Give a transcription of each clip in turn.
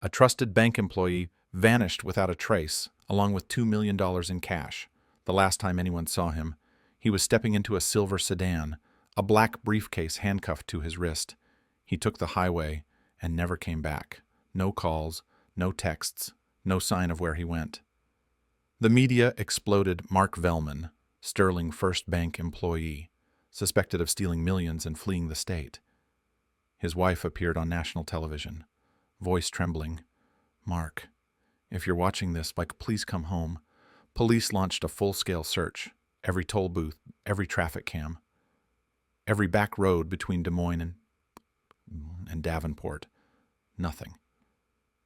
A trusted bank employee vanished without a trace, along with $2 million in cash. The last time anyone saw him, he was stepping into a silver sedan, a black briefcase handcuffed to his wrist. He took the highway and never came back. No calls, no texts, no sign of where he went. The media exploded Mark Velman, Sterling First Bank employee, suspected of stealing millions and fleeing the state. His wife appeared on national television, voice trembling. "Mark, if you're watching this, please come home." Police launched a full-scale search. Every toll booth, every traffic cam, every back road between Des Moines and Davenport. Nothing.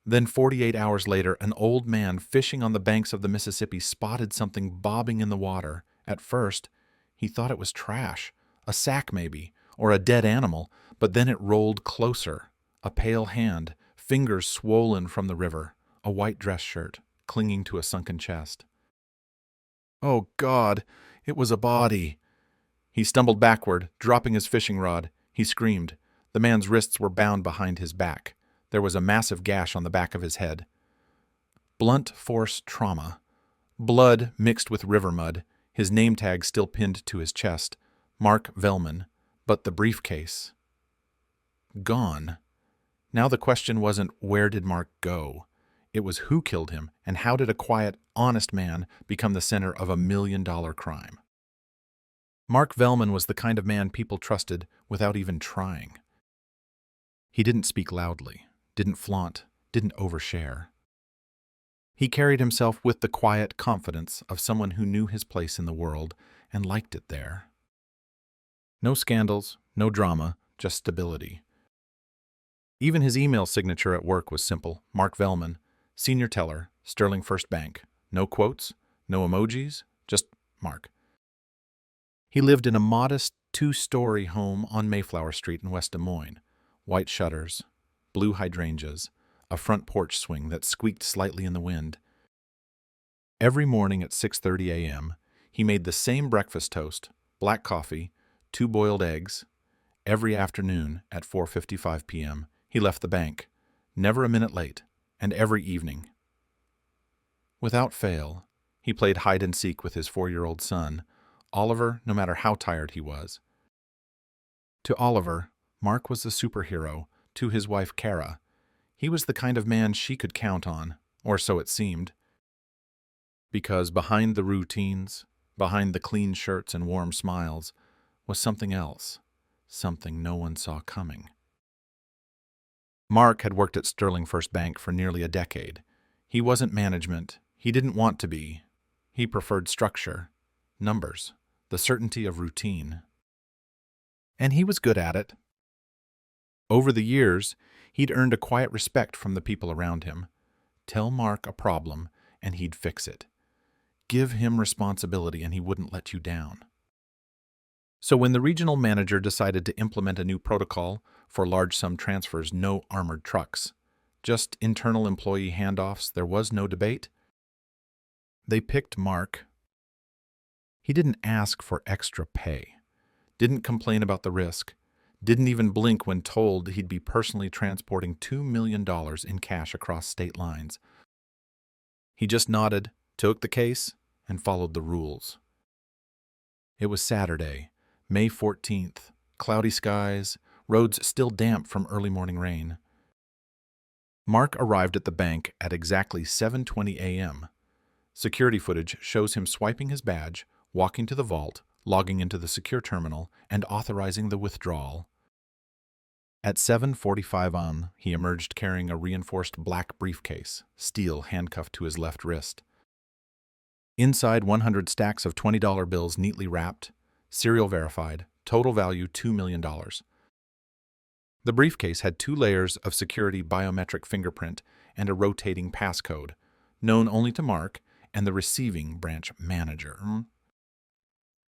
Then 48 hours later, an old man fishing on the banks of the Mississippi spotted something bobbing in the water. At first, he thought it was trash, a sack maybe, or a dead animal, but then it rolled closer. A pale hand, fingers swollen from the river, a white dress shirt, clinging to a sunken chest. Oh, God, it was a body. He stumbled backward, dropping his fishing rod. He screamed. The man's wrists were bound behind his back. There was a massive gash on the back of his head. Blunt force trauma. Blood mixed with river mud, his name tag still pinned to his chest. Mark Velman. But the briefcase. Gone. Now the question wasn't where did Mark go? It was who killed him, and how did a quiet, honest man become the center of $1 million crime? Mark Velman was the kind of man people trusted without even trying. He didn't speak loudly, didn't flaunt, didn't overshare. He carried himself with the quiet confidence of someone who knew his place in the world and liked it there. No scandals, no drama, just stability. Even his email signature at work was simple: Mark Velman, Senior Teller, Sterling First Bank. No quotes, no emojis, just Mark. He lived in a modest 2-story home on Mayflower Street in West Des Moines. White shutters, blue hydrangeas, a front porch swing that squeaked slightly in the wind. Every morning at 6:30 a.m., he made the same breakfast toast, black coffee, 2 boiled eggs. Every afternoon at 4:55 p.m., he left the bank, never a minute late, and every evening. Without fail, he played hide-and-seek with his 4-year-old son, Oliver, no matter how tired he was. To Oliver, Mark was the superhero. To his wife, Kara, he was the kind of man she could count on, or so it seemed. Because behind the routines, behind the clean shirts and warm smiles, was something else, something no one saw coming. Mark had worked at Sterling First Bank for nearly a decade. He wasn't management. He didn't want to be. He preferred structure, numbers, the certainty of routine. And he was good at it. Over the years, he'd earned a quiet respect from the people around him. Tell Mark a problem, and he'd fix it. Give him responsibility, and he wouldn't let you down. So when the regional manager decided to implement a new protocol for large-sum transfers, no armored trucks, just internal employee handoffs, there was no debate. They picked Mark. He didn't ask for extra pay, didn't complain about the risk, didn't even blink when told he'd be personally transporting $2 million in cash across state lines. He just nodded, took the case, and followed the rules. It was Saturday, May 14th, cloudy skies, roads still damp from early morning rain. Mark arrived at the bank at exactly 7:20 a.m. Security footage shows him swiping his badge, walking to the vault, logging into the secure terminal, and authorizing the withdrawal. At 7:45 am, he emerged carrying a reinforced black briefcase, steel handcuffed to his left wrist. Inside, 100 stacks of $20 bills neatly wrapped, serial verified, total value $2 million. The briefcase had 2 layers of security biometric fingerprint and a rotating passcode, known only to Mark and the receiving branch manager.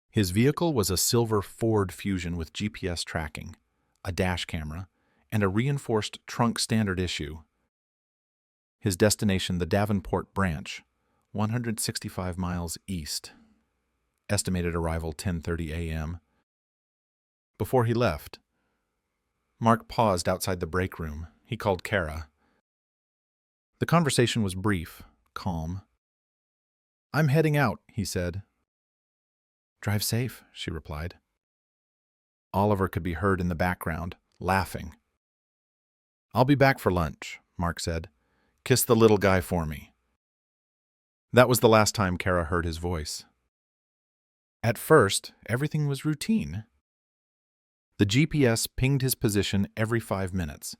His vehicle was a silver Ford Fusion with GPS tracking, a dash camera, and a reinforced trunk standard issue. His destination, the Davenport branch, 165 miles east. Estimated arrival 10:30 a.m. Before he left, Mark paused outside the break room. He called Kara. The conversation was brief, calm. "I'm heading out," he said. "Drive safe," she replied. Oliver could be heard in the background, laughing. "I'll be back for lunch," Mark said. "Kiss the little guy for me." That was the last time Kara heard his voice. At first, everything was routine. The GPS pinged his position every 5 minutes.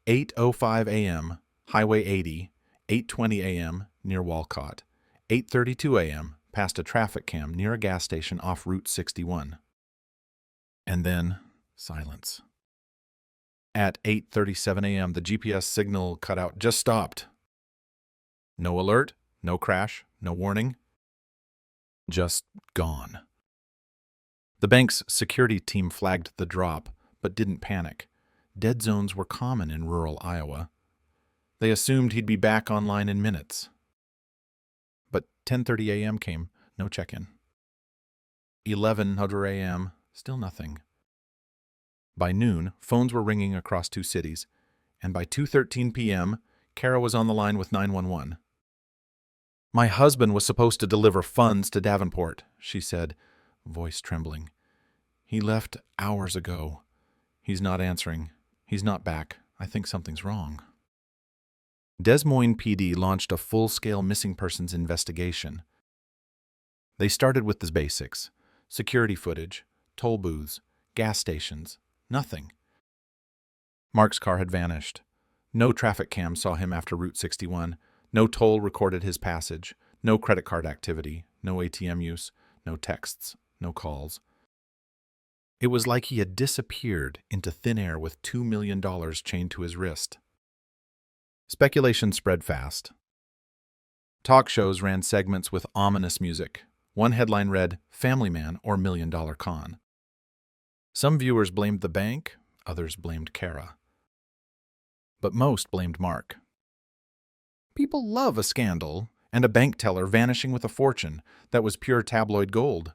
8:05 a.m., Highway 80, 8:20 a.m., near Walcott, 8:32 a.m., past a traffic cam near a gas station off Route 61. And then, silence. At 8:37 a.m., the GPS signal cut out, just stopped. No alert, no crash, no warning. Just gone. The bank's security team flagged the drop, but didn't panic. Dead zones were common in rural Iowa. They assumed he'd be back online in minutes. But 10:30 a.m. came, no check-in. 11:00 a.m., still nothing. By noon, phones were ringing across 2 cities, and by 2:13 p.m., Kara was on the line with 911. "My husband was supposed to deliver funds to Davenport," she said, voice trembling. "He left hours ago. He's not answering. He's not back. I think something's wrong." Des Moines PD launched a full-scale missing persons investigation. They started with the basics: security footage, toll booths, gas stations, nothing. Mark's car had vanished. No traffic cam saw him after Route 61. No toll recorded his passage. No credit card activity. No ATM use. No texts. No calls. It was like he had disappeared into thin air with $2 million chained to his wrist. Speculation spread fast. Talk shows ran segments with ominous music. One headline read, "Family Man or $1 Million Con." Some viewers blamed the bank, others blamed Kara. But most blamed Mark. People love a scandal and a bank teller vanishing with a fortune that was pure tabloid gold.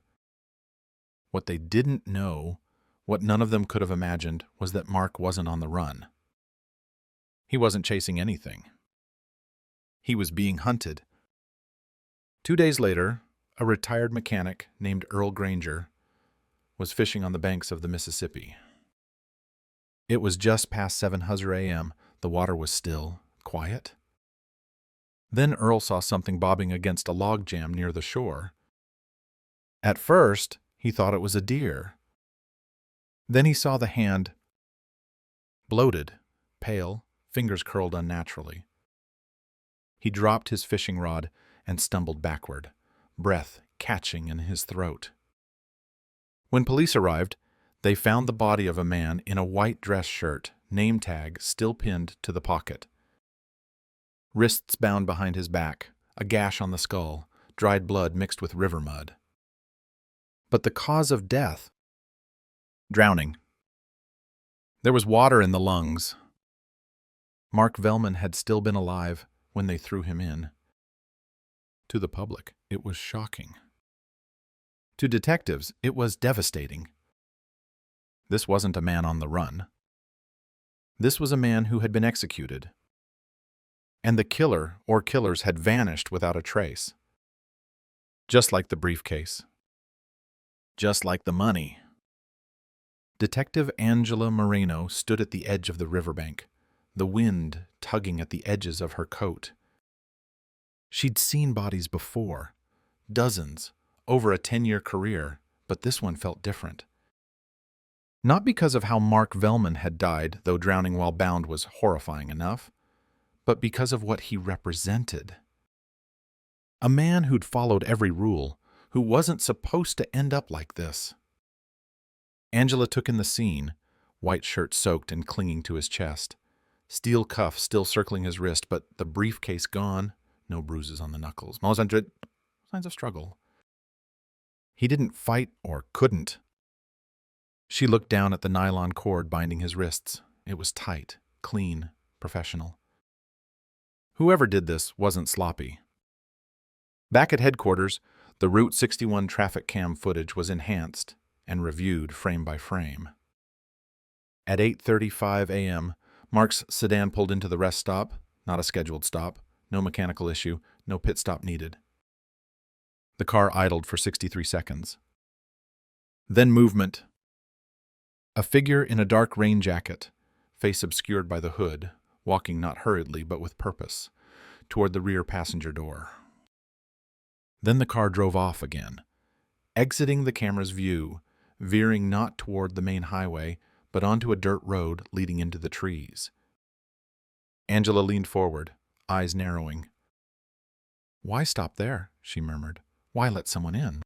What they didn't know, what none of them could have imagined, was that Mark wasn't on the run. He wasn't chasing anything. He was being hunted. 2 days later, a retired mechanic named Earl Granger was fishing on the banks of the Mississippi. It was just past 7:00 a.m. The water was still, quiet. Then Earl saw something bobbing against a log jam near the shore. At first, he thought it was a deer. Then he saw the hand, bloated, pale, fingers curled unnaturally. He dropped his fishing rod and stumbled backward, breath catching in his throat. When police arrived, they found the body of a man in a white dress shirt, name tag still pinned to the pocket. Wrists bound behind his back, a gash on the skull, dried blood mixed with river mud. But the cause of death? Drowning. There was water in the lungs. Mark Velman had still been alive when they threw him in. To the public, it was shocking. To detectives, it was devastating. This wasn't a man on the run. This was a man who had been executed. And the killer or killers had vanished without a trace. Just like the briefcase. Just like the money. Detective Angela Moreno stood at the edge of the riverbank, the wind tugging at the edges of her coat. She'd seen bodies before, dozens, over a 10-year career, but this one felt different. Not because of how Mark Velman had died, though drowning while bound was horrifying enough, but because of what he represented. A man who'd followed every rule, who wasn't supposed to end up like this. Angela took in the scene, white shirt soaked and clinging to his chest, steel cuff still circling his wrist, but the briefcase gone, no bruises on the knuckles, no signs of struggle. He didn't fight or couldn't. She looked down at the nylon cord binding his wrists. It was tight, clean, professional. Whoever did this wasn't sloppy. Back at headquarters, the Route 61 traffic cam footage was enhanced and reviewed frame by frame. At 8:35 a.m., Mark's sedan pulled into the rest stop, Not a scheduled stop, no mechanical issue, no pit stop needed. The car idled for 63 seconds. Then movement. A figure in a dark rain jacket, face obscured by the hood, walking not hurriedly but with purpose, toward the rear passenger door. Then the car drove off again, exiting the camera's view, veering not toward the main highway, but onto a dirt road leading into the trees. Angela leaned forward, eyes narrowing. "Why stop there?" she murmured. "Why let someone in?"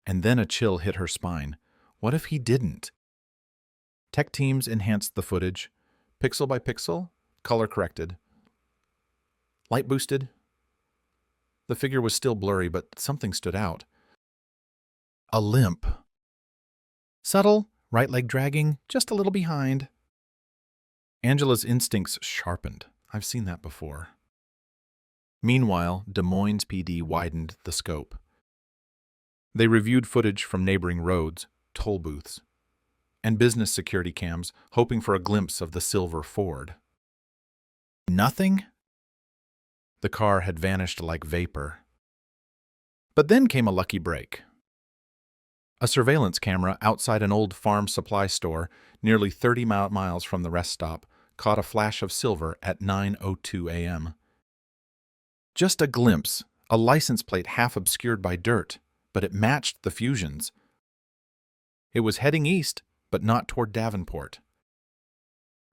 And then a chill hit her spine. What if he didn't? Tech teams enhanced the footage, pixel by pixel, color corrected, light boosted. The figure was still blurry, but something stood out. A limp. Subtle, right leg dragging, just a little behind. Angela's instincts sharpened. I've seen that before. Meanwhile, Des Moines PD widened the scope. They reviewed footage from neighboring roads, toll booths, and business security cams, hoping for a glimpse of the silver Ford. Nothing? The car had vanished like vapor. But then came a lucky break. A surveillance camera outside an old farm supply store, nearly 30 miles from the rest stop, caught a flash of silver at 9:02 a.m. Just a glimpse, a license plate half obscured by dirt, but it matched the Fusion's. It was heading east, but not toward Davenport.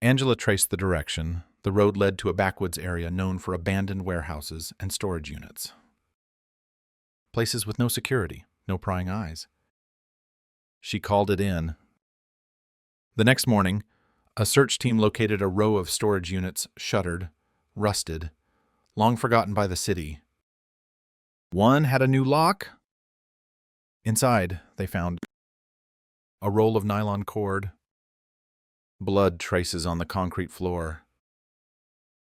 Angela traced the direction. The road led to a backwoods area known for abandoned warehouses and storage units. Places with no security, no prying eyes. She called it in. The next morning, a search team located a row of storage units, shuttered, rusted, long forgotten by the city. One had a new lock. Inside, they found a roll of nylon cord, blood traces on the concrete floor,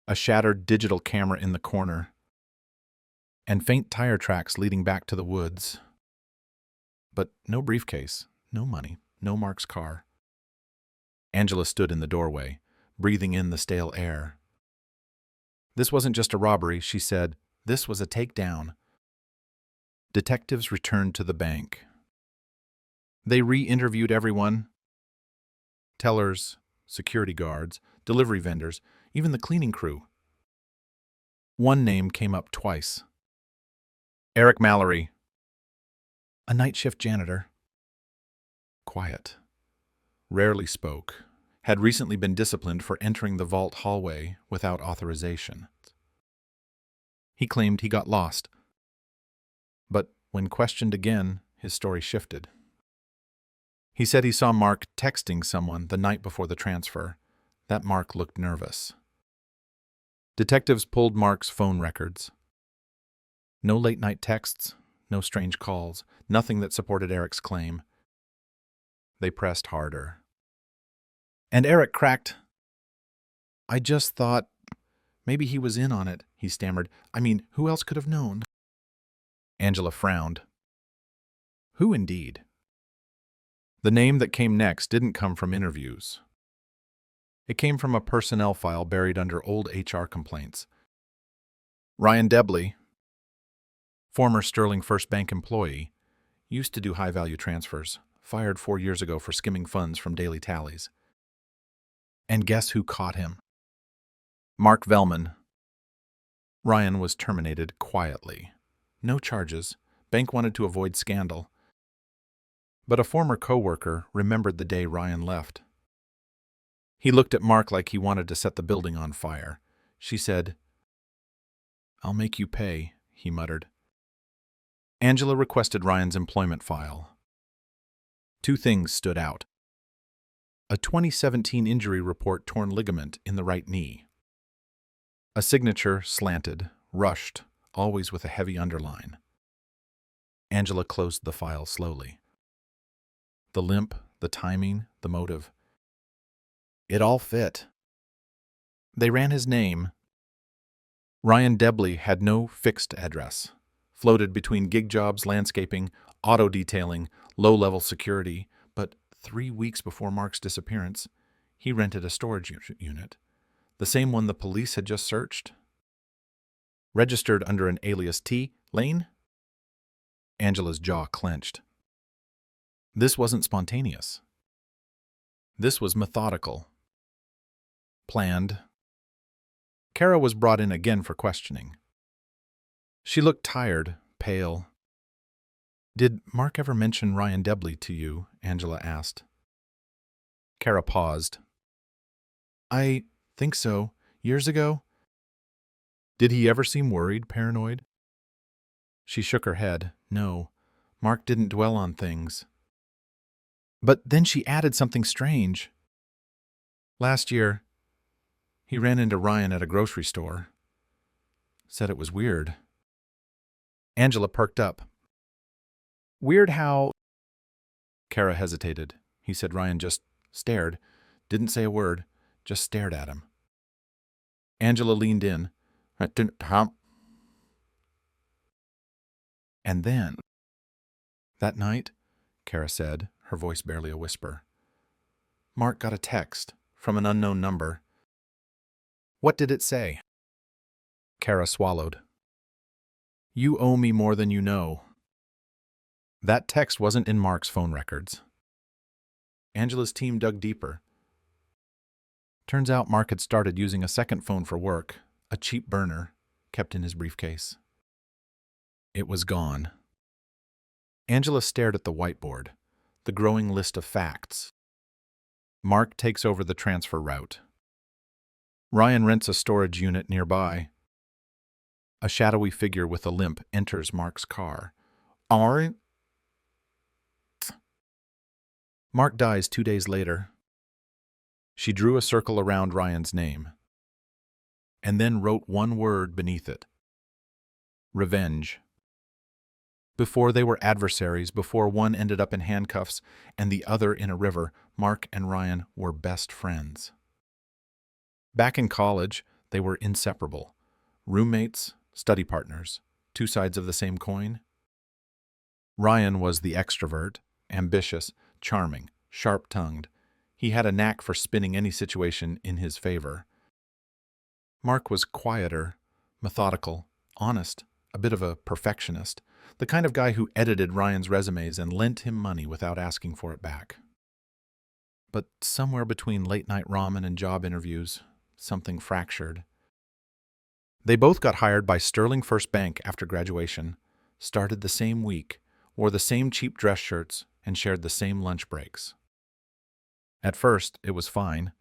a shattered digital camera in the corner, and faint tire tracks leading back to the woods. But no briefcase, no money, no Mark's car. Angela stood in the doorway, breathing in the stale air. This wasn't just a robbery, she said. This was a takedown. Detectives returned to the bank. They re-interviewed everyone. Tellers, security guards, delivery vendors, even the cleaning crew. One name came up twice. Eric Mallory. A night shift janitor. Quiet. Rarely spoke. Had recently been disciplined for entering the vault hallway without authorization. He claimed he got lost. But when questioned again, his story shifted. He said he saw Mark texting someone the night before the transfer. That Mark looked nervous. Detectives pulled Mark's phone records. No late-night texts, no strange calls, nothing that supported Eric's claim. They pressed harder. And Eric cracked. "I just thought maybe he was in on it," he stammered. "I mean, who else could have known?" Angela frowned. Who indeed? The name that came next didn't come from interviews. It came from a personnel file buried under old HR complaints. Ryan Debley, former Sterling First Bank employee, used to do high-value transfers, fired 4 years ago for skimming funds from daily tallies. And guess who caught him? Mark Vellman. Ryan was terminated quietly. No charges. Bank wanted to avoid scandal. But a former coworker remembered the day Ryan left. He looked at Mark like he wanted to set the building on fire. She said, "I'll make you pay," he muttered. Angela requested Ryan's employment file. 2 things stood out. A 2017 injury report, torn ligament in the right knee. A signature slanted, rushed, always with a heavy underline. Angela closed the file slowly. The limp, the timing, the motive. It all fit. They ran his name. Ryan Debley had no fixed address. Floated between gig jobs, landscaping, auto detailing, low-level security, but 3 weeks before Mark's disappearance, he rented a storage unit. The same one the police had just searched? Registered under an alias T. Lane? Angela's jaw clenched. This wasn't spontaneous. This was methodical. Planned. Kara was brought in again for questioning. She looked tired, pale. "Did Mark ever mention Ryan Debley to you?" Angela asked. Kara paused. "I think so. Years ago." "Did he ever seem worried, paranoid?" She shook her head. "No. Mark didn't dwell on things." But then she added something strange. "Last year, he ran into Ryan at a grocery store. Said it was weird." Angela perked up. "Weird how—" Kara hesitated. He said Ryan just stared, didn't say a word, just stared at him. Angela leaned in. "And then, that night," Kara said, her voice barely a whisper, "Mark got a text from an unknown number." "What did it say?" Kara swallowed. "You owe me more than you know." That text wasn't in Mark's phone records. Angela's team dug deeper. Turns out Mark had started using a second phone for work, a cheap burner, kept in his briefcase. It was gone. Angela stared at the whiteboard, the growing list of facts. Mark takes over the transfer route. Ryan rents a storage unit nearby. A shadowy figure with a limp enters Mark's car. Mark dies 2 days later. She drew a circle around Ryan's name, and then wrote one word beneath it. Revenge. Before they were adversaries, before one ended up in handcuffs and the other in a river, Mark and Ryan were best friends. Back in college, they were inseparable. Roommates, study partners, two sides of the same coin. Ryan was the extrovert, ambitious, charming, sharp-tongued. He had a knack for spinning any situation in his favor. Mark was quieter, methodical, honest, a bit of a perfectionist, the kind of guy who edited Ryan's resumes and lent him money without asking for it back. But somewhere between late-night ramen and job interviews, something fractured. They both got hired by Sterling First Bank after graduation, started the same week, wore the same cheap dress shirts, and shared the same lunch breaks. At first, it was fine.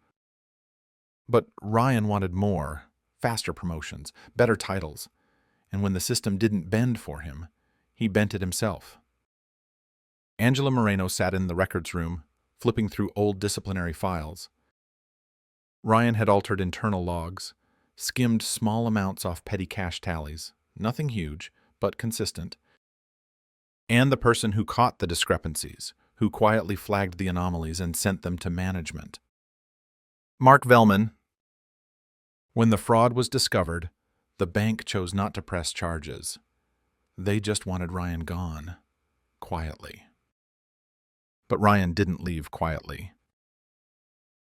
But Ryan wanted more, faster promotions, better titles, and when the system didn't bend for him, he bent it himself. Angela Moreno sat in the records room, flipping through old disciplinary files. Ryan had altered internal logs, skimmed small amounts off petty cash tallies, nothing huge, but consistent, and the person who caught the discrepancies, who quietly flagged the anomalies and sent them to management. Mark Vellman. When the fraud was discovered, the bank chose not to press charges. They just wanted Ryan gone, quietly. But Ryan didn't leave quietly.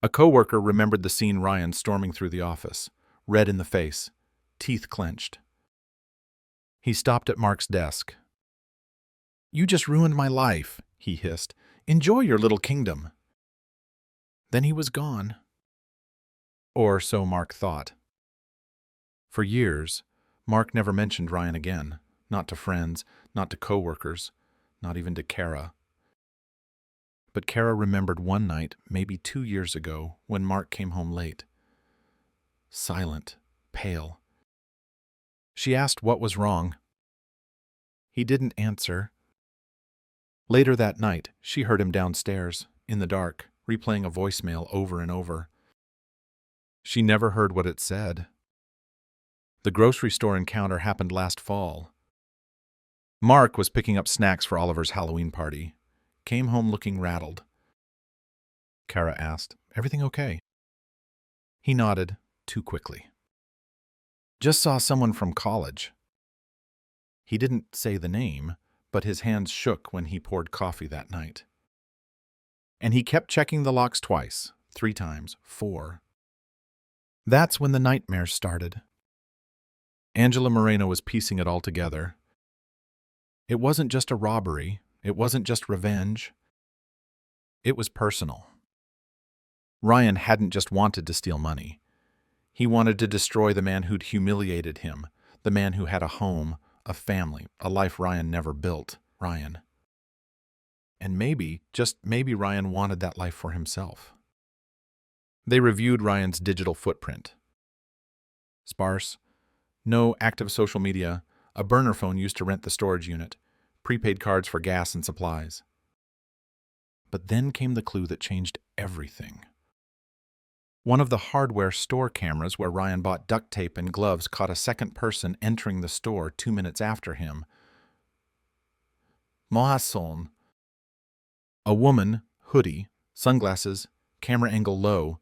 A coworker remembered the scene Ryan storming through the office, red in the face, teeth clenched. He stopped at Mark's desk. "You just ruined my life," he hissed. "Enjoy your little kingdom." Then he was gone. Or so Mark thought. For years, Mark never mentioned Ryan again, not to friends, not to coworkers, not even to Kara. But Kara remembered one night, maybe 2 years ago, when Mark came home late. Silent, pale. She asked what was wrong. He didn't answer. Later that night, she heard him downstairs, in the dark, replaying a voicemail over and over. She never heard what it said. The grocery store encounter happened last fall. Mark was picking up snacks for Oliver's Halloween party. Came home looking rattled. Kara asked, "Everything okay?" He nodded, too quickly. "Just saw someone from college." He didn't say the name, but his hands shook when he poured coffee that night. And he kept checking the locks twice, 3 times, 4. That's when the nightmares started. Angela Moreno was piecing it all together. It wasn't just a robbery. It wasn't just revenge. It was personal. Ryan hadn't just wanted to steal money. He wanted to destroy the man who'd humiliated him, the man who had a home, a family, a life Ryan never built. Ryan. And maybe, just maybe, Ryan wanted that life for himself. They reviewed Ryan's digital footprint. Sparse. No active social media, a burner phone used to rent the storage unit, prepaid cards for gas and supplies. But then came the clue that changed everything. One of the hardware store cameras where Ryan bought duct tape and gloves caught a second person entering the store 2 minutes after him. Mohason. A woman, hoodie, sunglasses, camera angle low,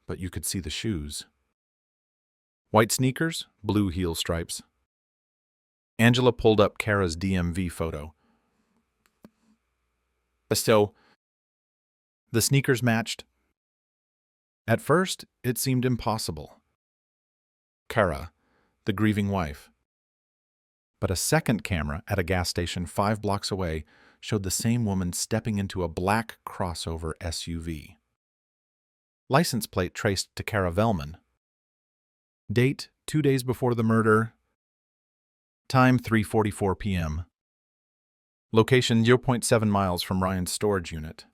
but you could see the shoes. White sneakers, blue heel stripes. Angela pulled up Kara's DMV photo. So, the sneakers matched. At first, it seemed impossible. Kara, the grieving wife. But a second camera at a gas station 5 blocks away showed the same woman stepping into a black crossover SUV. License plate traced to Kara Velman. Date, 2 days before the murder. Time, 3:44 p.m. Location, 0.7 miles from Ryan's storage unit.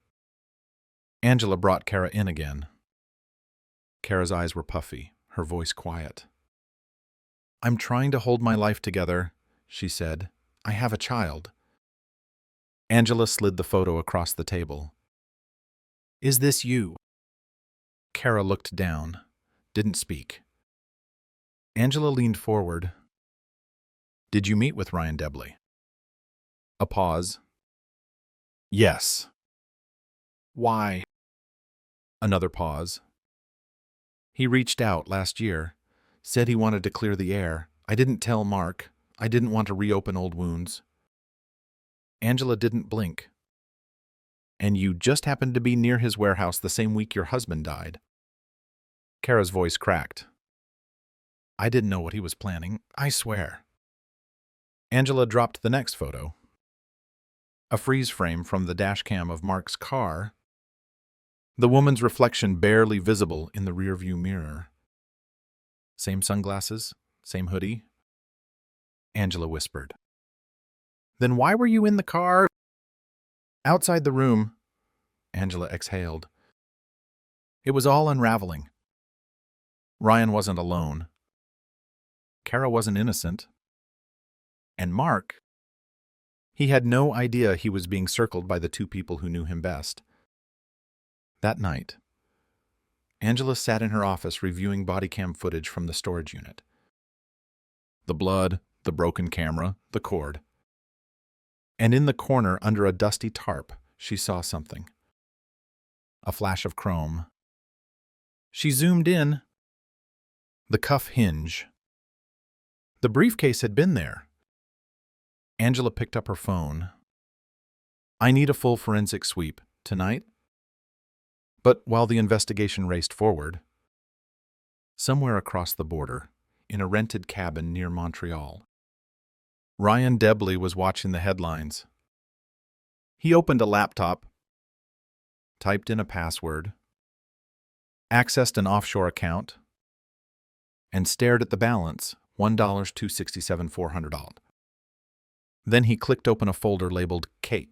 Angela brought Kara in again. Kara's eyes were puffy, her voice quiet. "I'm trying to hold my life together," she said. "I have a child." Angela slid the photo across the table. "Is this you?" Kara looked down, didn't speak. Angela leaned forward. "Did you meet with Ryan Debley?" A pause. "Yes." "Why?" Another pause. "He reached out last year, said he wanted to clear the air. I didn't tell Mark. I didn't want to reopen old wounds." Angela didn't blink. "And you just happened to be near his warehouse the same week your husband died." Kara's voice cracked. "I didn't know what he was planning, I swear." Angela dropped the next photo. A freeze frame from the dashcam of Mark's car. The woman's reflection barely visible in the rearview mirror. Same sunglasses, same hoodie. Angela whispered. "Then why were you in the car?" "Outside the room," Angela exhaled. It was all unraveling. Ryan wasn't alone. Kara wasn't innocent. And Mark, he had no idea he was being circled by the two people who knew him best. That night, Angela sat in her office reviewing body cam footage from the storage unit. The blood, the broken camera, the cord. And in the corner under a dusty tarp, she saw something. A flash of chrome. She zoomed in. The cuff hinge. The briefcase had been there. Angela picked up her phone. "I need a full forensic sweep. Tonight?" But while the investigation raced forward, somewhere across the border, in a rented cabin near Montreal, Ryan Debley was watching the headlines. He opened a laptop, typed in a password, accessed an offshore account, and stared at the balance, $1,267,400. Then he clicked open a folder labeled Kate.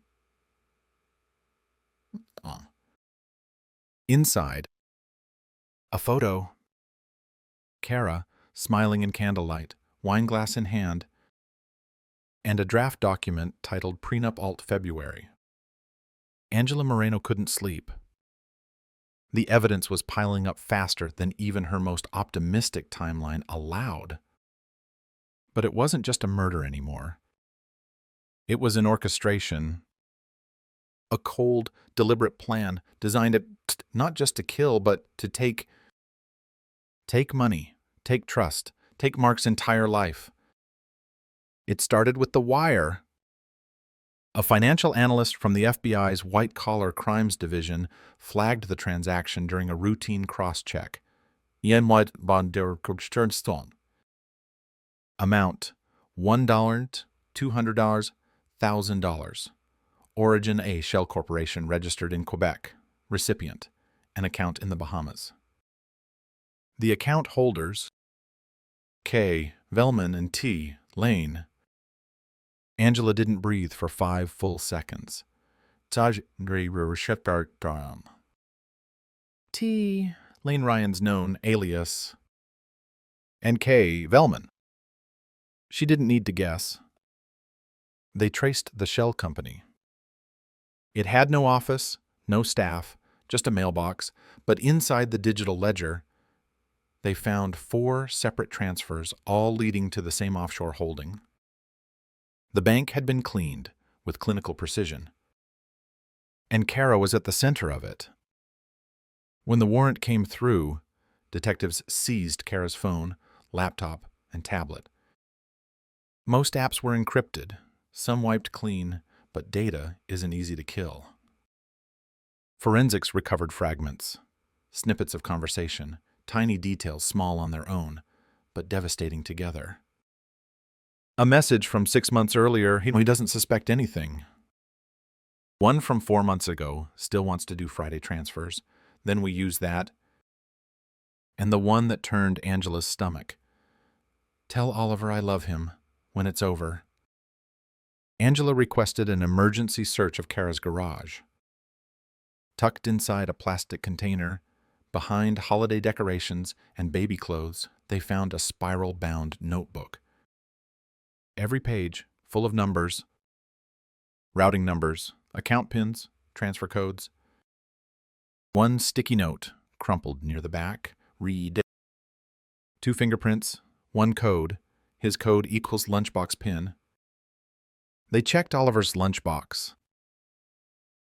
Inside, a photo. Kara, smiling in candlelight, wineglass in hand, and a draft document titled Prenup Alt February. Angela Moreno couldn't sleep. The evidence was piling up faster than even her most optimistic timeline allowed. But it wasn't just a murder anymore. It was an orchestration, a cold, deliberate plan designed not just to kill, but to take money, take trust, take Mark's entire life. It started with The Wire. A financial analyst from the FBI's white-collar crimes division flagged the transaction during a routine cross-check. Yenwad bond der Kugsternstone. Amount $1, $200, $1,000. Origin a shell corporation registered in Quebec. Recipient an account in the Bahamas. The account holders K. Velman and T. Lane. Angela didn't breathe for 5 full seconds. T. Lane Ryan's known alias, and K. Velman. She didn't need to guess. They traced the shell company. It had no office, no staff, just a mailbox, but inside the digital ledger, they found 4 separate transfers, all leading to the same offshore holding. The bank had been cleaned with clinical precision, and Kara was at the center of it. When the warrant came through, detectives seized Kara's phone, laptop, and tablet. Most apps were encrypted, some wiped clean, but data isn't easy to kill. Forensics recovered fragments, snippets of conversation, tiny details small on their own, but devastating together. A message from 6 months earlier, he doesn't suspect anything. One from 4 months ago, still wants to do Friday transfers. Then we use that. And the one that turned Angela's stomach. Tell Oliver I love him when it's over. Angela requested an emergency search of Kara's garage. Tucked inside a plastic container, behind holiday decorations and baby clothes, they found a spiral-bound notebook. Every page full of numbers, routing numbers, account pins, transfer codes. One sticky note, crumpled near the back, read 2 fingerprints, 1 code. His code equals lunchbox pin. They checked Oliver's lunchbox.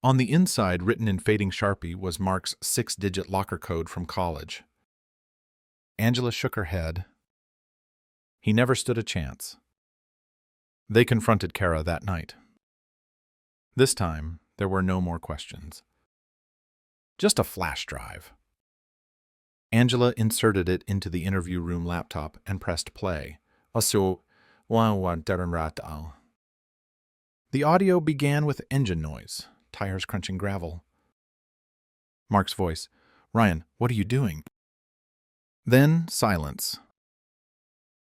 On the inside, written in fading Sharpie, was Mark's 6-digit locker code from college. Angela shook her head. He never stood a chance. They confronted Kara that night. This time, there were no more questions. Just a flash drive. Angela inserted it into the interview room laptop and pressed play. The audio began with engine noise, tires crunching gravel. Mark's voice, Ryan, what are you doing? Then silence.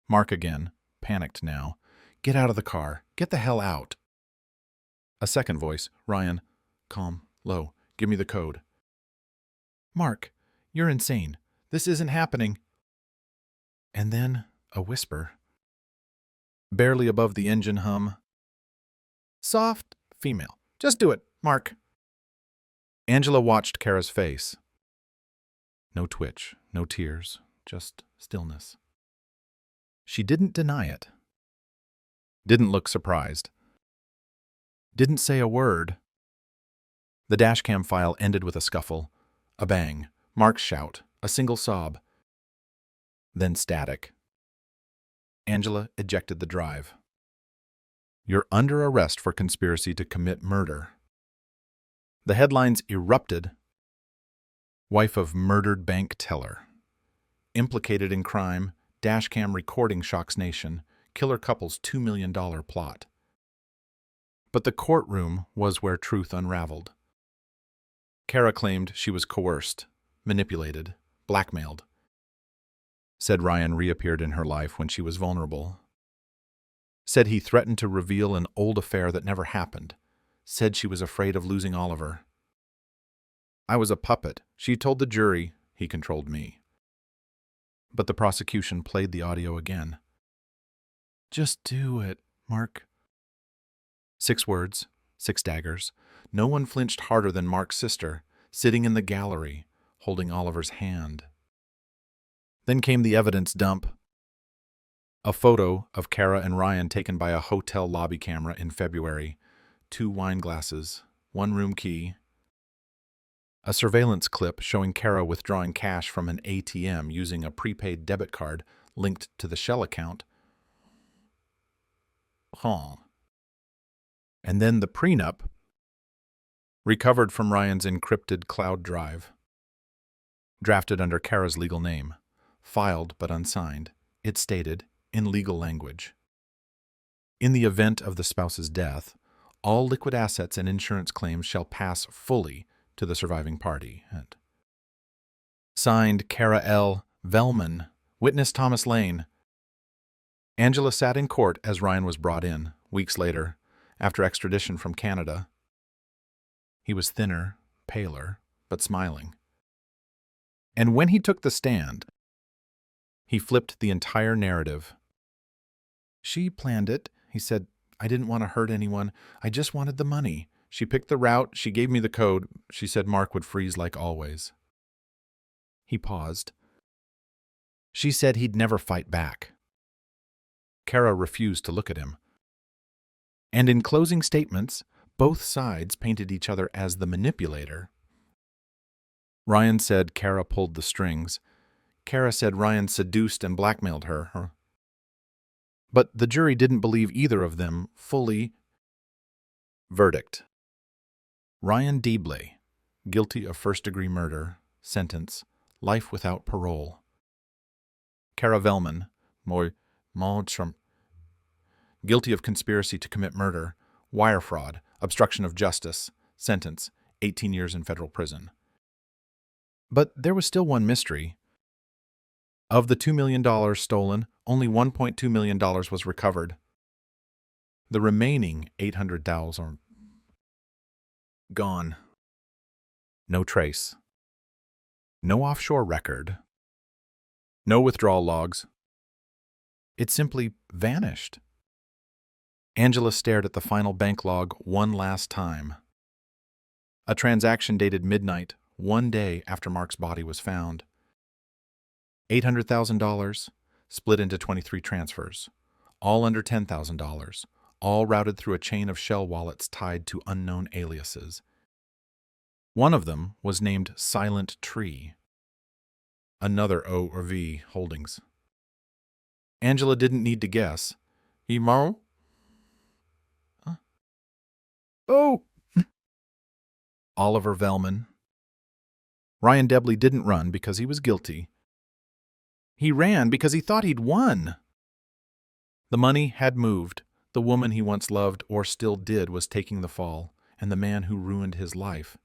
Mark again, panicked now. Get out of the car. Get the hell out. A second voice, Ryan, calm, low, give me the code. Mark, you're insane. This isn't happening. And then a whisper. Barely above the engine hum. Soft, female. Just do it, Mark. Angela watched Kara's face. No twitch, no tears, just stillness. She didn't deny it. Didn't look surprised. Didn't say a word. The dashcam file ended with a scuffle, a bang, Mark's shout, a single sob. Then static. Angela ejected the drive. You're under arrest for conspiracy to commit murder. The headlines erupted. Wife of murdered bank teller. Implicated in crime, dashcam recording shocks nation, killer couple's $2 million plot. But the courtroom was where truth unraveled. Kara claimed she was coerced, manipulated, blackmailed. Said Ryan reappeared in her life when she was vulnerable. Said he threatened to reveal an old affair that never happened. Said she was afraid of losing Oliver. I was a puppet. She told the jury he controlled me. But the prosecution played the audio again. Just do it, Mark. 6 words, 6 daggers. No one flinched harder than Mark's sister, sitting in the gallery, holding Oliver's hand. Then came the evidence dump. A photo of Kara and Ryan taken by a hotel lobby camera in February. 2 wine glasses, 1 room key. A surveillance clip showing Kara withdrawing cash from an ATM using a prepaid debit card linked to the Shell account. And then the prenup, recovered from Ryan's encrypted cloud drive. Drafted under Kara's legal name, filed but unsigned. It stated, in legal language, "In the event of the spouse's death, all liquid assets and insurance claims shall pass fully to the surviving party." And signed, Kara L. Velman, witness Thomas Lane. Angela sat in court as Ryan was brought in, weeks later, after extradition from Canada. He was thinner, paler, but smiling. And when he took the stand, he flipped the entire narrative. "She planned it," he said. "I didn't want to hurt anyone. I just wanted the money. She picked the route. She gave me the code. She said Mark would freeze like always." He paused. "She said he'd never fight back." Kara refused to look at him. And in closing statements, both sides painted each other as the manipulator. Ryan said Kara pulled the strings. Kara said Ryan seduced and blackmailed her. But the jury didn't believe either of them fully. Verdict: Ryan Deebley, guilty of first-degree murder. Sentence: life without parole. Kara Velman, guilty of conspiracy to commit murder, wire fraud, obstruction of justice. Sentence: 18 years in federal prison. But there was still one mystery. Of the $2 million stolen, only $1.2 million was recovered. The remaining $800,000 gone. No trace. No offshore record. No withdrawal logs. It simply vanished. Angela stared at the final bank log one last time. A transaction dated midnight, one day after Mark's body was found. $800,000 split into 23 transfers, all under $10,000, all routed through a chain of shell wallets tied to unknown aliases. One of them was named Silent Tree, another O or V Holdings. Angela didn't need to guess. Imaro? Huh? Oh! Oliver Velman. Ryan Deebley didn't run because he was guilty. He ran because he thought he'd won. The money had moved. The woman he once loved, or still did, was taking the fall, and the man who ruined his life,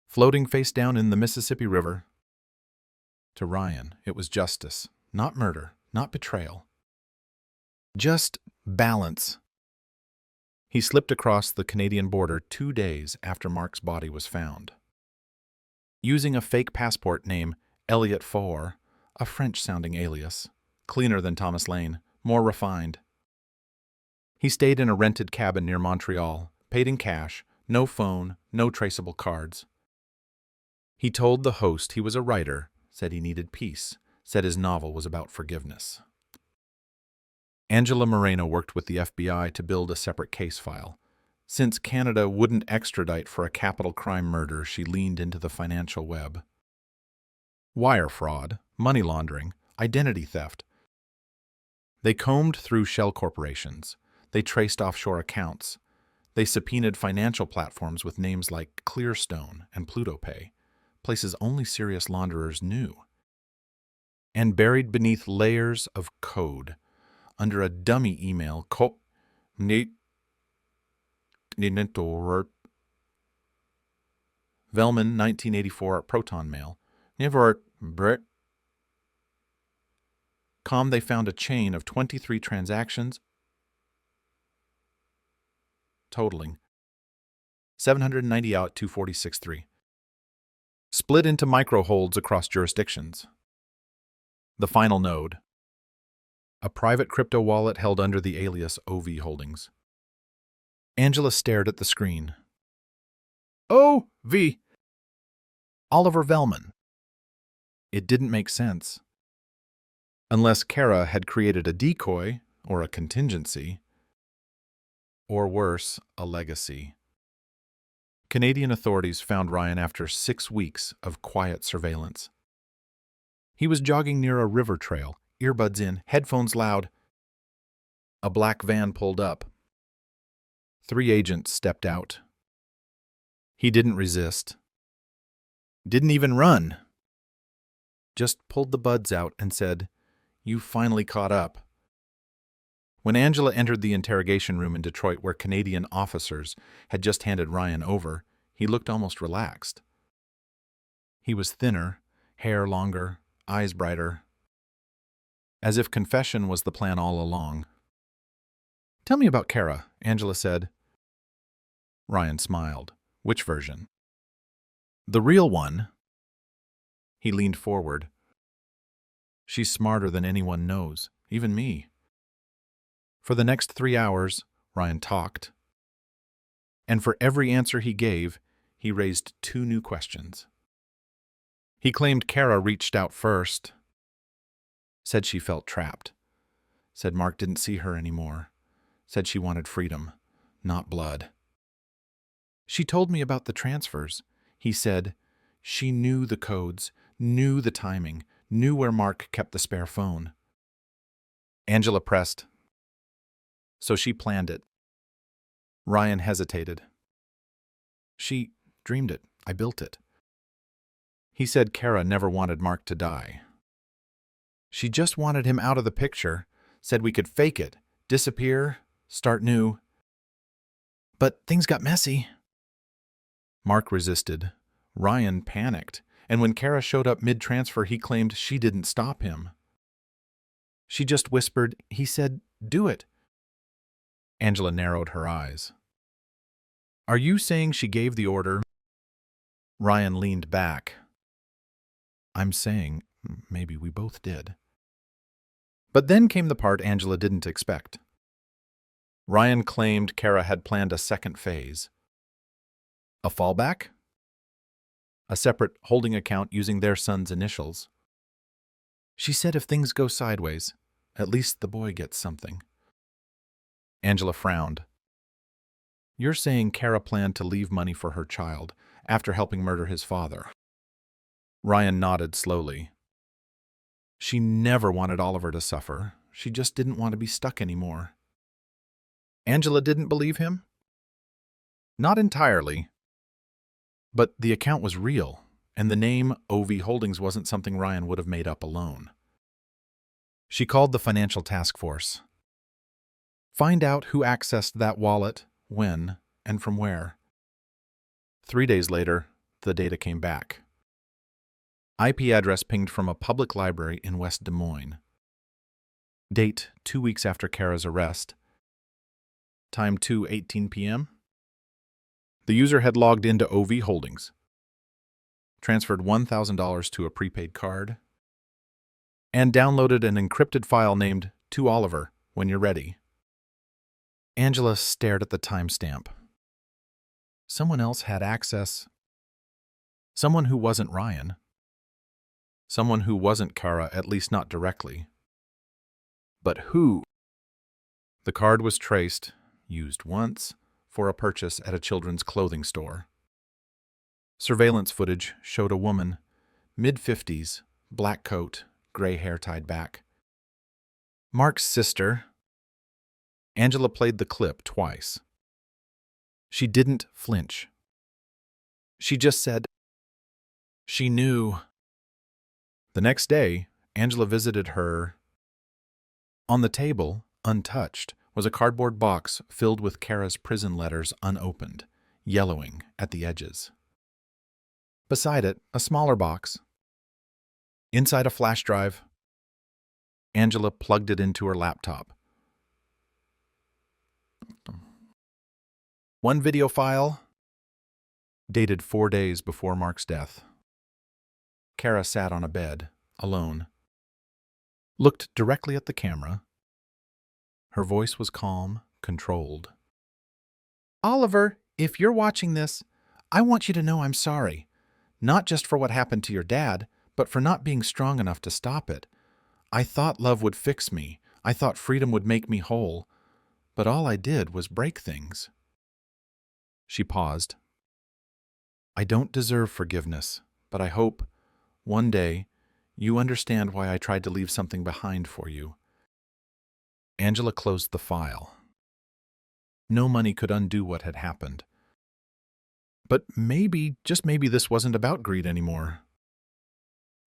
floating face down in the Mississippi River. To Ryan, it was justice, not murder, not betrayal. Just balance. He slipped across the Canadian border 2 days after Mark's body was found. Using a fake passport name, Elliot Faure, a French-sounding alias, cleaner than Thomas Lane, more refined. He stayed in a rented cabin near Montreal, paid in cash, no phone, no traceable cards. He told the host he was a writer, said he needed peace, said his novel was about forgiveness. Angela Moreno worked with the FBI to build a separate case file. Since Canada wouldn't extradite for a capital crime murder, she leaned into the financial web. Wire fraud, money laundering, identity theft. They combed through shell corporations. They traced offshore accounts. They subpoenaed financial platforms with names like Clearstone and PlutoPay, places only serious launderers knew. And buried beneath layers of code, under a dummy email, Velman, 1984, Proton Mail. They found a chain of 23 transactions totaling $790 out 246.3, split into micro-holds across jurisdictions. The final node, a private crypto wallet held under the alias OV Holdings. Angela stared at the screen. O.V. Oliver Velman. It didn't make sense. Unless Kara had created a decoy, or a contingency, or worse, a legacy. Canadian authorities found Ryan after 6 weeks of quiet surveillance. He was jogging near a river trail, earbuds in, headphones loud. A black van pulled up. 3 agents stepped out. He didn't resist. Didn't even run. just pulled the buds out and said, "You finally caught up." When Angela entered the interrogation room in Detroit where Canadian officers had just handed Ryan over, he looked almost relaxed. He was thinner, hair longer, eyes brighter, as if confession was the plan all along. "Tell me about Kara," Angela said. Ryan smiled. "Which version?" "The real one." He leaned forward. "She's smarter than anyone knows, even me." For the next 3 hours, Ryan talked. And for every answer he gave, he raised 2 new questions. He claimed Kara reached out first, said she felt trapped, said Mark didn't see her anymore, said she wanted freedom, not blood. "She told me about the transfers," he said. "She knew the codes, knew the timing, knew where Mark kept the spare phone." Angela pressed. "So she planned it." Ryan hesitated. "She dreamed it. I built it." He said Kara never wanted Mark to die. "She just wanted him out of the picture, said we could fake it, disappear, start new. But things got messy." Mark resisted. Ryan panicked, and when Kara showed up mid-transfer, he claimed she didn't stop him. "She just whispered, he said, 'Do it.'" Angela narrowed her eyes. "Are you saying she gave the order?" Ryan leaned back. "I'm saying maybe we both did." But then came the part Angela didn't expect. Ryan claimed Kara had planned a second phase. A fallback? A separate holding account using their son's initials. "She said if things go sideways, at least the boy gets something." Angela frowned. "You're saying Kara planned to leave money for her child after helping murder his father?" Ryan nodded slowly. "She never wanted Oliver to suffer. She just didn't want to be stuck anymore." Angela didn't believe him? Not entirely. But the account was real, and the name OV Holdings wasn't something Ryan would have made up alone. She called the financial task force. Find out who accessed that wallet, when, and from where. 3 days later, the data came back. IP address pinged from a public library in West Des Moines. Date 2 weeks after Kara's arrest. Time 2:18 p.m. The user had logged into OV Holdings, transferred $1,000 to a prepaid card, and downloaded an encrypted file named "To Oliver, when you're ready." Angela stared at the timestamp. Someone else had access. Someone who wasn't Ryan. Someone who wasn't Kara, at least not directly. But who? The card was traced, used once, for a purchase at a children's clothing store. Surveillance footage showed a woman, mid-50s, black coat, gray hair tied back. Mark's sister. Angela played the clip twice. She didn't flinch. She just said, she knew. The next day, Angela visited her. On the table, untouched, was a cardboard box filled with Kara's prison letters unopened, yellowing at the edges. Beside it, a smaller box. Inside a flash drive. Angela plugged it into her laptop. One video file, dated 4 days before Mark's death. Kara sat on a bed, alone. Looked directly at the camera. Her voice was calm, controlled. "Oliver, if you're watching this, I want you to know I'm sorry. Not just for what happened to your dad, but for not being strong enough to stop it. I thought love would fix me. I thought freedom would make me whole. But all I did was break things." She paused. "I don't deserve forgiveness, but I hope, one day, you understand why I tried to leave something behind for you." Angela closed the file. No money could undo what had happened. But maybe, just maybe, this wasn't about greed anymore.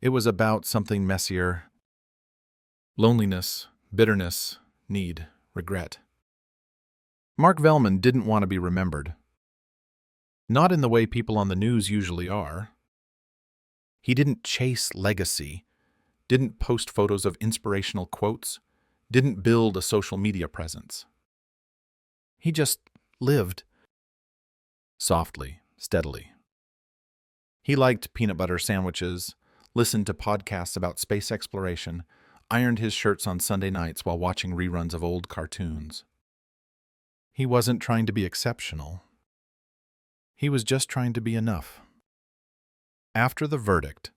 It was about something messier: loneliness, bitterness, need, regret. Mark Vellman didn't want to be remembered. Not in the way people on the news usually are. He didn't chase legacy, didn't post photos of inspirational quotes, didn't build a social media presence. He just lived. Softly, steadily. He liked peanut butter sandwiches, listened to podcasts about space exploration, ironed his shirts on Sunday nights while watching reruns of old cartoons. He wasn't trying to be exceptional. He was just trying to be enough. After the verdict,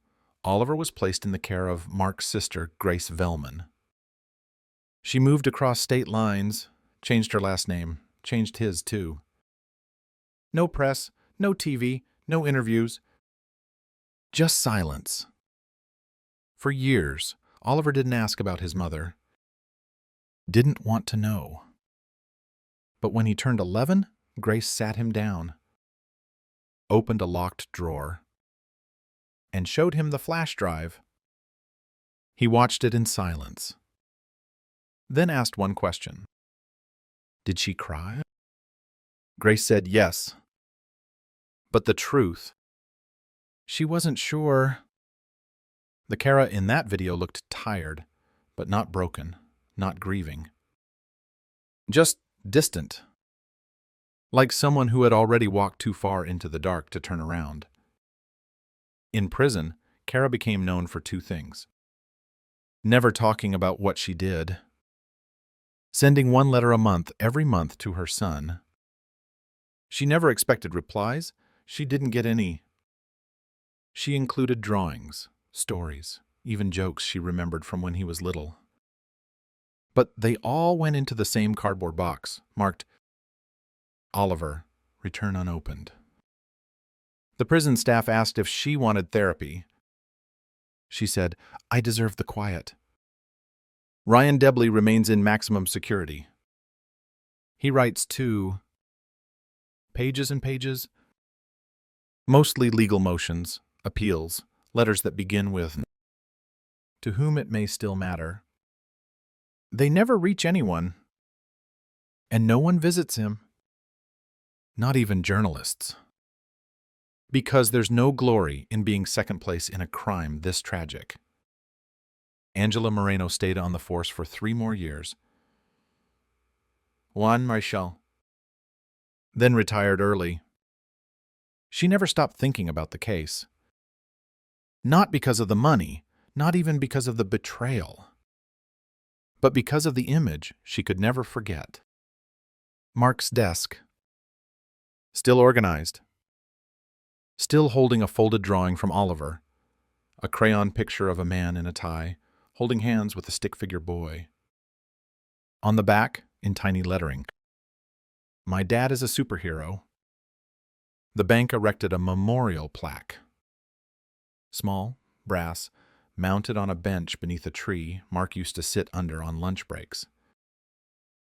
Oliver was placed in the care of Mark's sister, Grace Vellman. She moved across state lines, changed her last name, changed his too. No press, no TV, no interviews. Just silence. For years, Oliver didn't ask about his mother. Didn't want to know. But when he turned 11, Grace sat him down, opened a locked drawer, and showed him the flash drive. He watched it in silence, then asked one question. Did she cry? Grace said yes. But the truth, she wasn't sure. The Kara in that video looked tired, but not broken, not grieving. Just distant. Like someone who had already walked too far into the dark to turn around. In prison, Kara became known for two things: never talking about what she did, sending one letter a month every month to her son. She never expected replies. She didn't get any. She included drawings, stories, even jokes she remembered from when he was little. But they all went into the same cardboard box, marked Oliver, return unopened. The prison staff asked if she wanted therapy. She said, I deserve the quiet. Ryan Debley remains in maximum security. He writes too. Pages and pages. Mostly legal motions, appeals, letters that begin with, to whom it may still matter. They never reach anyone. And no one visits him. Not even journalists. Because there's no glory in being second place in a crime this tragic. Angela Moreno stayed on the force for 3 more years. Juan Marshall. Then retired early. She never stopped thinking about the case. Not because of the money, not even because of the betrayal, but because of the image she could never forget. Mark's desk. Still organized. Still holding a folded drawing from Oliver, a crayon picture of a man in a tie, holding hands with a stick figure boy. On the back, in tiny lettering, My dad is a superhero. The bank erected a memorial plaque. Small, brass, mounted on a bench beneath a tree Mark used to sit under on lunch breaks.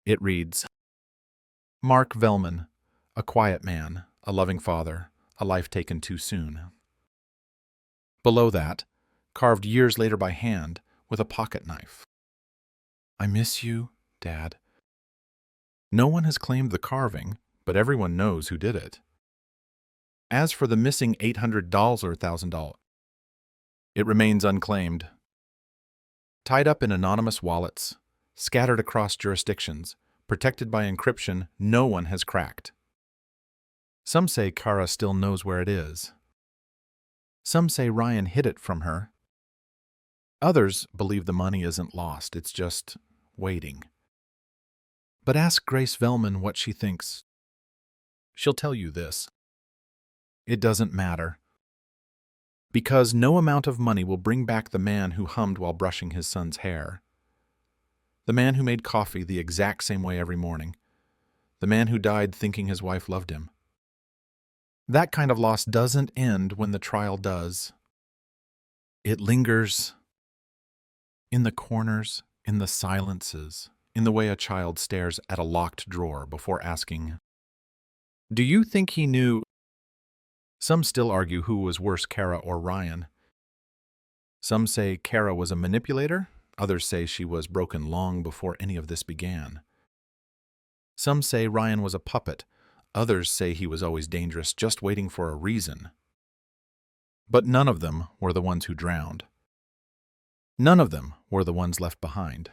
It reads, Mark Vellman, a quiet man, a loving father, a life taken too soon. Below that, carved years later by hand with a pocket knife. I miss you, Dad. No one has claimed the carving, but everyone knows who did it. As for the missing $800 or $1,000, it remains unclaimed. Tied up in anonymous wallets, scattered across jurisdictions, protected by encryption no one has cracked. Some say Kara still knows where it is. Some say Ryan hid it from her. Others believe the money isn't lost, it's just waiting. But ask Grace Vellman what she thinks. She'll tell you this. It doesn't matter. Because no amount of money will bring back the man who hummed while brushing his son's hair. The man who made coffee the exact same way every morning. The man who died thinking his wife loved him. That kind of loss doesn't end when the trial does. It lingers in the corners, in the silences, in the way a child stares at a locked drawer before asking, Do you think he knew? Some still argue who was worse, Kara or Ryan. Some say Kara was a manipulator, others say she was broken long before any of this began. Some say Ryan was a puppet, others say he was always dangerous, just waiting for a reason. But none of them were the ones who drowned. None of them were the ones left behind.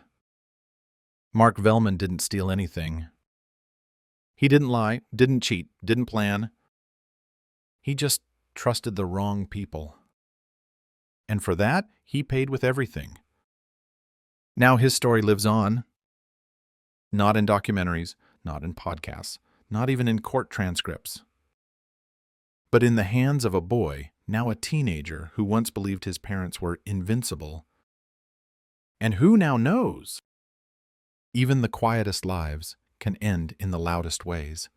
Mark Vellman didn't steal anything. He didn't lie, didn't cheat, didn't plan. He just trusted the wrong people. And for that, he paid with everything. Now his story lives on. Not in documentaries, not in podcasts, not even in court transcripts. But in the hands of a boy, now a teenager, who once believed his parents were invincible. And who now knows? Even the quietest lives can end in the loudest ways.